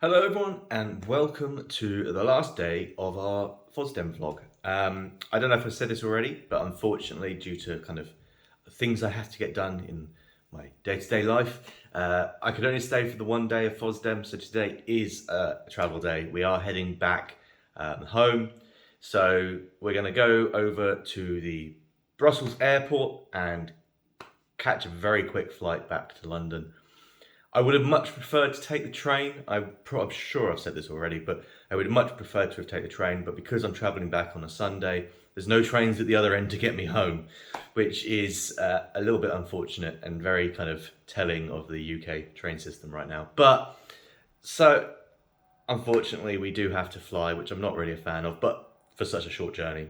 Hello, everyone, and welcome to the last day of our FOSDEM vlog. I don't know if I said this already, but unfortunately, due to kind of things I have to get done in my day-to-day life, I could only stay for the one day of FOSDEM. So today is a travel day. We are heading back home. So we're going to go over to the Brussels airport and catch a very quick flight back to London. I would have much preferred to take the train. I'm sure I've said this already, but I would have much preferred to have taken the train. But because I'm travelling back on a Sunday, there's no trains at the other end to get me home, which is a little bit unfortunate and very kind of telling of the UK train system right now. But so unfortunately, we do have to fly, which I'm not really a fan of, but for such a short journey.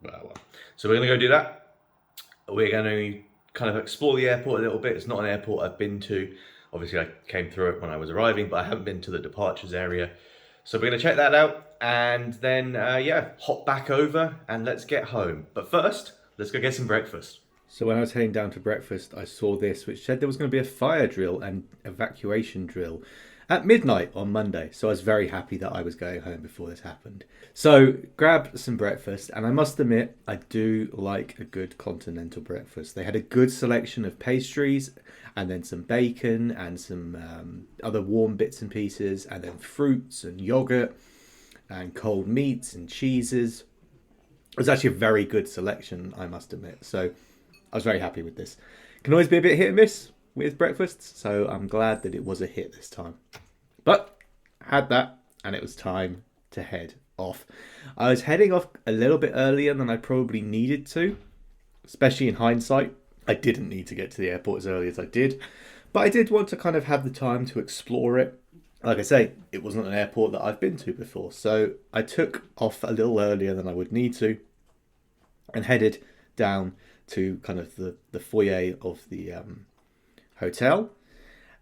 Well. So we're going to go do that. We're going to kind of explore the airport a little bit. It's not an airport I've been to. Obviously, I came through it when I was arriving, but I haven't been to the departures area. So we're going to check that out and then, hop back over and let's get home. But first, let's go get some breakfast. So when I was heading down to breakfast, I saw this, which said there was going to be a fire drill and evacuation drill at midnight on Monday. So I was very happy that I was going home before this happened. So grabbed some breakfast, and I must admit, I do like a good continental breakfast. They had a good selection of pastries, and then some bacon and some other warm bits and pieces, and then fruits and yogurt and cold meats and cheeses. It was actually a very good selection, I must admit. So I was very happy with this. Can always be a bit hit and miss with breakfasts, so I'm glad that it was a hit this time. But had that, and it was time to head off. I was heading off a little bit earlier than I probably needed to, especially in hindsight. I didn't need to get to the airport as early as I did, but I did want to kind of have the time to explore it. Like I say, it wasn't an airport that I've been to before, so I took off a little earlier than I would need to and headed down to kind of the foyer of the hotel.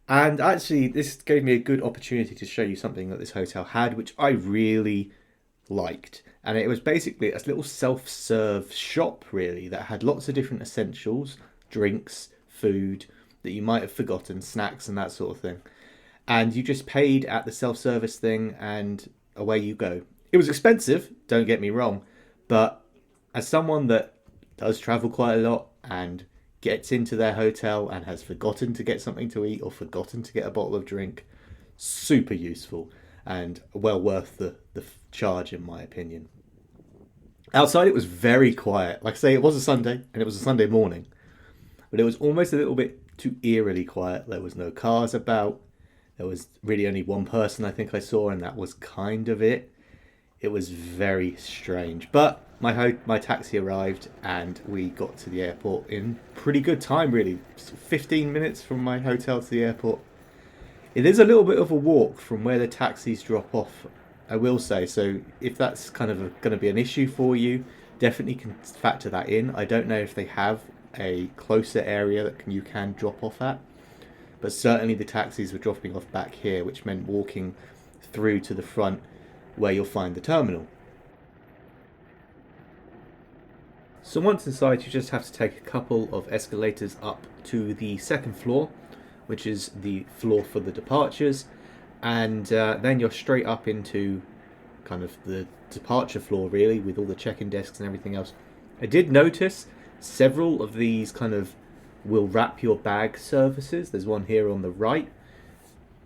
And actually, this gave me a good opportunity to show you something that this hotel had, which I really liked. And it was basically a little self-serve shop, really, that had lots of different essentials, drinks, food that you might have forgotten, snacks and that sort of thing. And you just paid at the self-service thing and away you go. It was expensive, don't get me wrong, but as someone that does travel quite a lot and gets into their hotel and has forgotten to get something to eat or forgotten to get a bottle of drink, super useful and well worth the charge, in my opinion. Outside, it was very quiet. Like I say, it was a Sunday and it was a Sunday morning, but it was almost a little bit too eerily quiet. There was no cars about. There was really only one person I think I saw, and that was kind of it. It was very strange, but my taxi arrived and we got to the airport in pretty good time, really. 15 minutes from my hotel to the airport. It is a little bit of a walk from where the taxis drop off, I will say. So if that's kind of going to be an issue for you, definitely can factor that in. I don't know if they have a closer area that you can drop off at, but certainly the taxis were dropping off back here, which meant walking through to the front where you'll find the terminal. So once inside, you just have to take a couple of escalators up to the second floor, which is the floor for the departures, and then you're straight up into kind of the departure floor, really, with all the check-in desks and everything else. I did notice several of these kind of will wrap your bag services. There's one here on the right.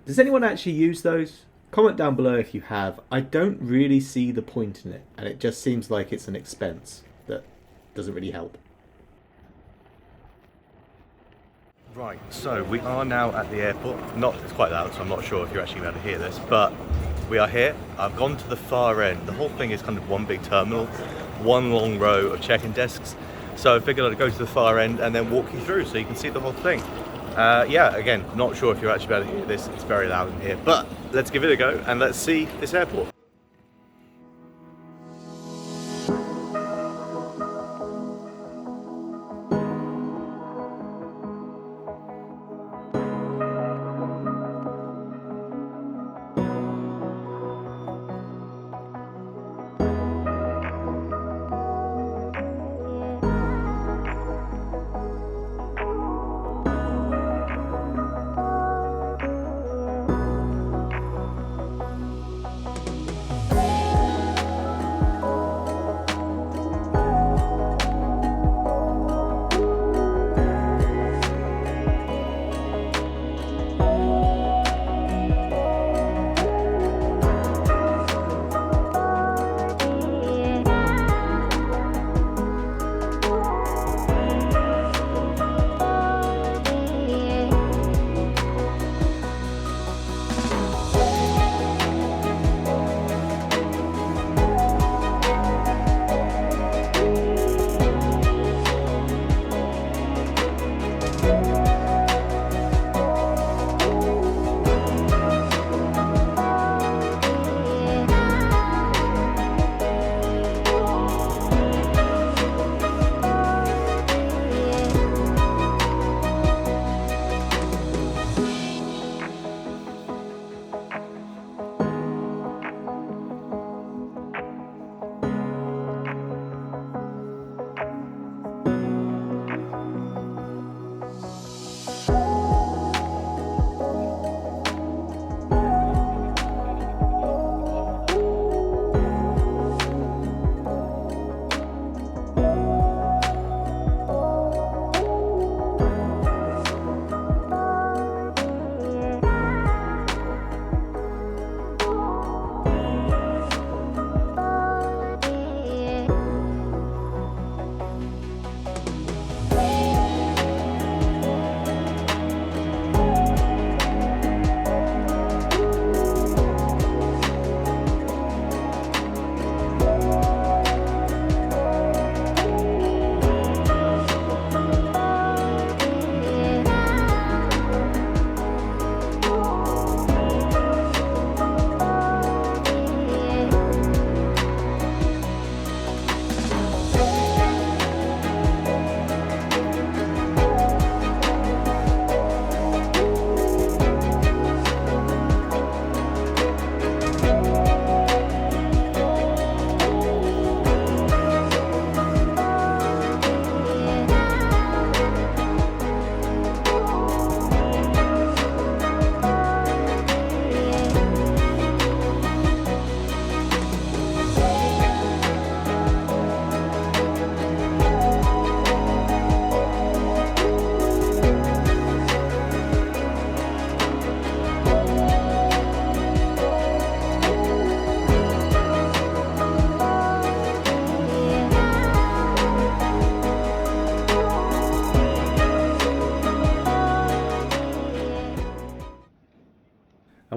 Does anyone actually use those? Comment down below if you have. I don't really see the point in it, and it just seems like it's an expense that doesn't really help. Right, so we are now at the airport. It's quite loud, so I'm not sure if you're actually going to hear this, but we are here. I've gone to the far end. The whole thing is kind of one big terminal, one long row of check-in desks. So I figured I'd go to the far end and then walk you through so you can see the whole thing. Again, not sure if you're actually able to hear this. It's very loud in here, but let's give it a go and let's see this airport.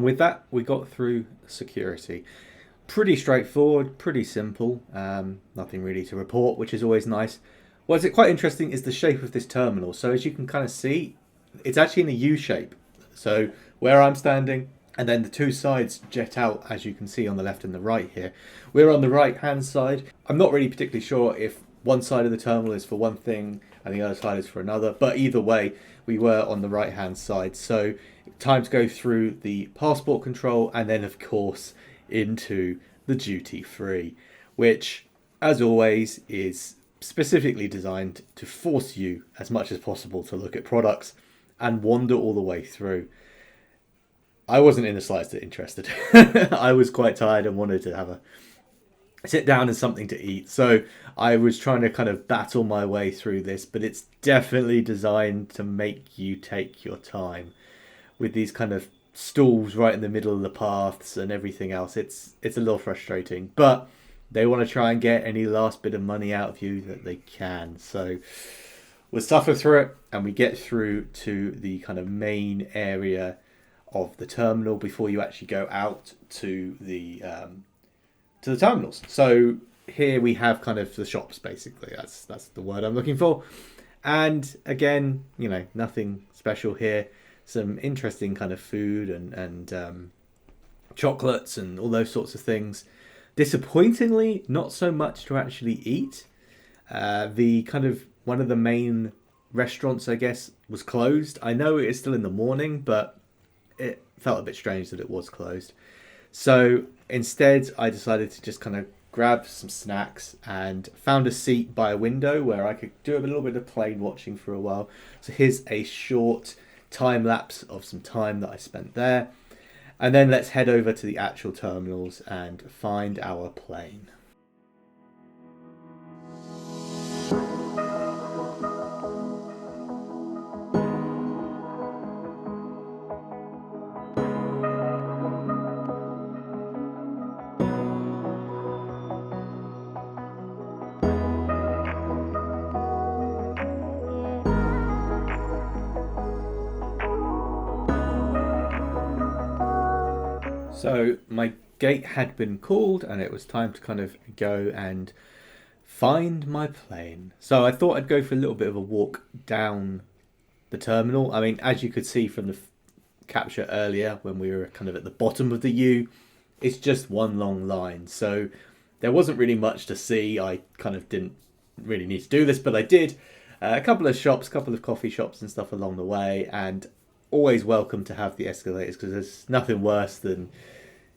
And with that, we got through security. Pretty straightforward, pretty simple. Nothing really to report, which is always nice. What's quite interesting is the shape of this terminal. So as you can kind of see, it's actually in a U shape. So where I'm standing, and then the two sides jet out, as you can see on the left and the right here. We're on the right hand side. I'm not really particularly sure if one side of the terminal is for one thing and the other side is for another, but either way, we were on the right hand side. So time to go through the passport control and then of course into the duty free, which as always is specifically designed to force you as much as possible to look at products and wander all the way through. I wasn't in the slightest interested. I was quite tired and wanted to have a sit down and something to eat. So I was trying to kind of battle my way through this, but it's definitely designed to make you take your time with these kind of stalls right in the middle of the paths and everything else. It's a little frustrating, but they want to try and get any last bit of money out of you that they can. So we'll suffer through it and we get through to the kind of main area of the terminal before you actually go out to the terminals. So here we have kind of the shops, basically. That's the word I'm looking for. And again, you know, nothing special here. Some interesting kind of food and chocolates and all those sorts of things. Disappointingly, not so much to actually eat. The kind of one of the main restaurants, I guess, was closed. I know it is still in the morning, but it felt a bit strange that it was closed. So instead, I decided to just kind of grab some snacks and found a seat by a window where I could do a little bit of plane watching for a while. So here's a short time lapse of some time that I spent there. And then let's head over to the actual terminals and find our plane. So my gate had been called and it was time to kind of go and find my plane. So I thought I'd go for a little bit of a walk down the terminal. I mean, as you could see from the capture earlier when we were kind of at the bottom of the U, it's just one long line. So there wasn't really much to see. I kind of didn't really need to do this, but I did. A couple of shops, couple of coffee shops and stuff along the way, and always welcome to have the escalators because there's nothing worse than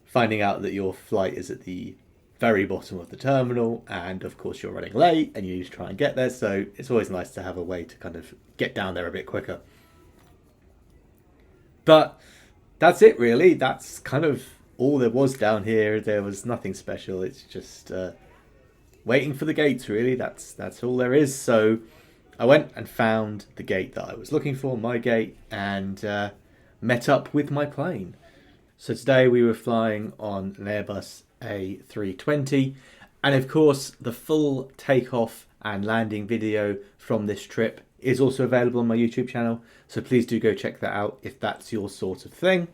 finding out that your flight is at the very bottom of the terminal and of course you're running late and you need to try and get there. So it's always nice to have a way to kind of get down there a bit quicker. But that's it really. That's kind of all there was down here. There was nothing special. It's just waiting for the gates really. That's all there is. So I went and found the gate that I was looking for, my gate, and met up with my plane. So today we were flying on an Airbus A320, and of course the full takeoff and landing video from this trip is also available on my YouTube channel, so please do go check that out if that's your sort of thing.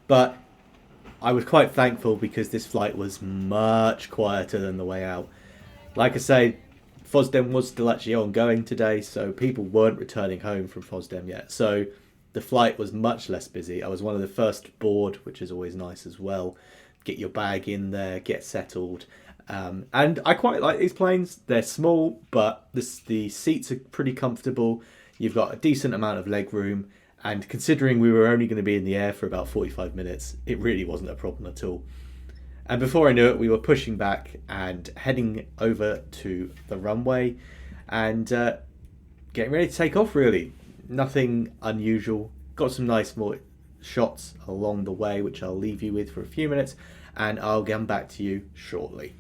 But I was quite thankful because this flight was much quieter than the way out. Like I say, FOSDEM was still actually ongoing today, so people weren't returning home from FOSDEM yet. So the flight was much less busy. I was one of the first board, which is always nice as well. Get your bag in there, get settled. And I quite like these planes. They're small, but the seats are pretty comfortable. You've got a decent amount of leg room. And considering we were only going to be in the air for about 45 minutes, it really wasn't a problem at all. And before I knew it, we were pushing back and heading over to the runway and getting ready to take off, really. Nothing unusual. Got some nice more shots along the way, which I'll leave you with for a few minutes, and I'll get back to you shortly.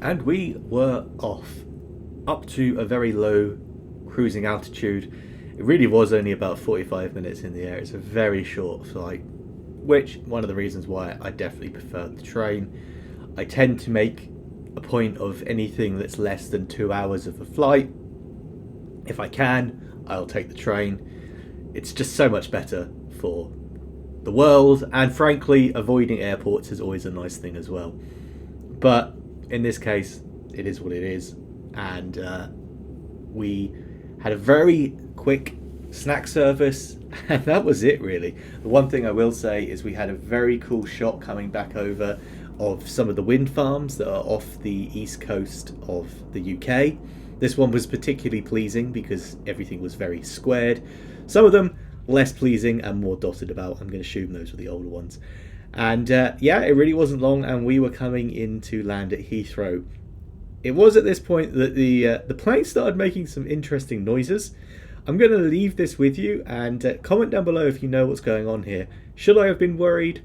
And we were off up to a very low cruising altitude. It really was only about 45 minutes in the air. It's a very short flight, which one of the reasons why I definitely prefer the train. I tend to make a point of anything that's less than 2 hours of a flight. If I can, I'll take the train. It's just so much better for the world, and frankly, avoiding airports is always a nice thing as well. But in this case, it is what it is, and we had a very quick snack service, and that was it really. The one thing I will say is we had a very cool shot coming back over of some of the wind farms that are off the east coast of the UK. This one was particularly pleasing because everything was very squared. Some of them less pleasing and more dotted about. I'm going to assume those were the older ones. And yeah, it really wasn't long, and we were coming into land at Heathrow. It was at this point that the plane started making some interesting noises. I'm going to leave this with you, and comment down below if you know what's going on here. Should I have been worried?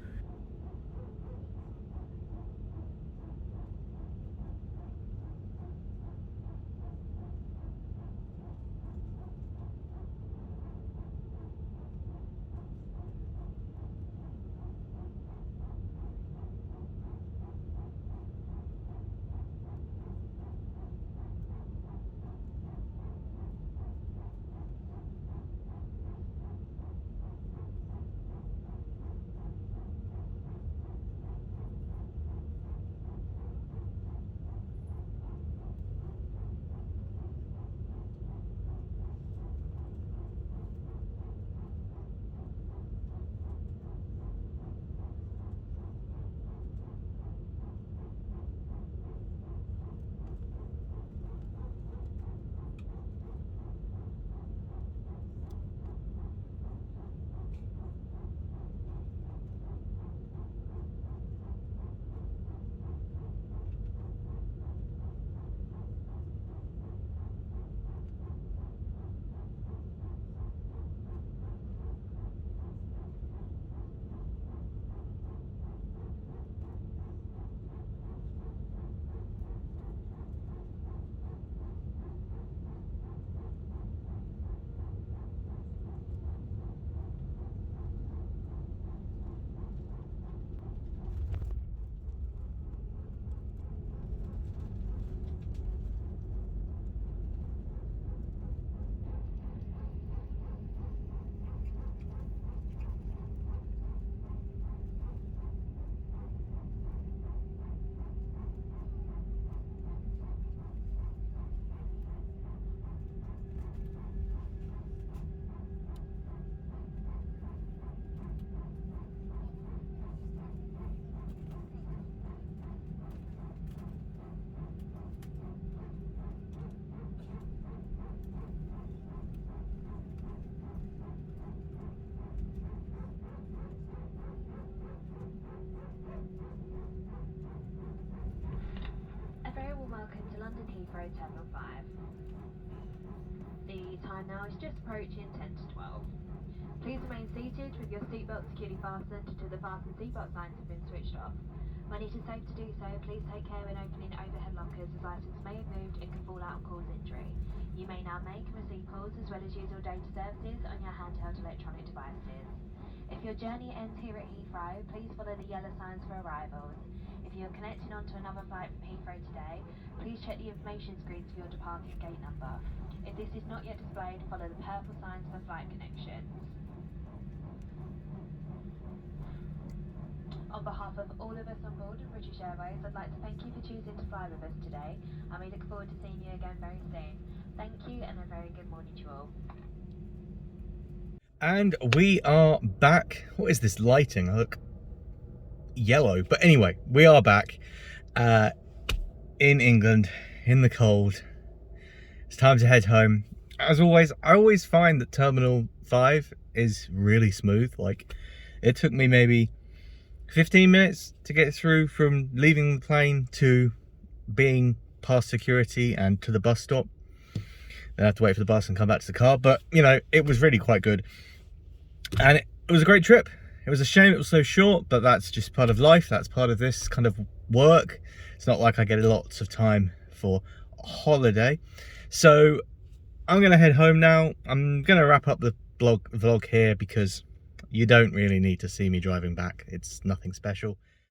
Welcome to London Heathrow Terminal 5. The time now is just approaching 10 to 12. Please remain seated with your seatbelt securely fastened until the fasten seatbelt signs have been switched off. When it is safe to do so, please take care when opening overhead lockers as items may have moved and can fall out and cause injury. You may now make and receive calls as well as use all data services on your handheld electronic devices. If your journey ends here at Heathrow, please follow the yellow signs for arrivals. If you are connecting onto another flight from Heathrow today, please check the information screens for your departing gate number. If this is not yet displayed, follow the purple signs for flight connections. On behalf of all of us on board of British Airways, I'd like to thank you for choosing to fly with us today, and we look forward to seeing you again very soon. Thank you, and a very good morning to you all. And we are back. What is this lighting? I look yellow. But anyway, we are back in England, in the cold. It's time to head home. As always, I always find that Terminal 5 is really smooth. Like, it took me maybe 15 minutes to get through from leaving the plane to being past security and to the bus stop. Then I have to wait for the bus and come back to the car. But, you know, it was really quite good. And it was a great trip. It was a shame it was so short, but that's just part of life. That's part of this kind of work. It's not like I get lots of time for a holiday. So I'm going to head home now. I'm going to wrap up the vlog here because you don't really need to see me driving back. It's nothing special.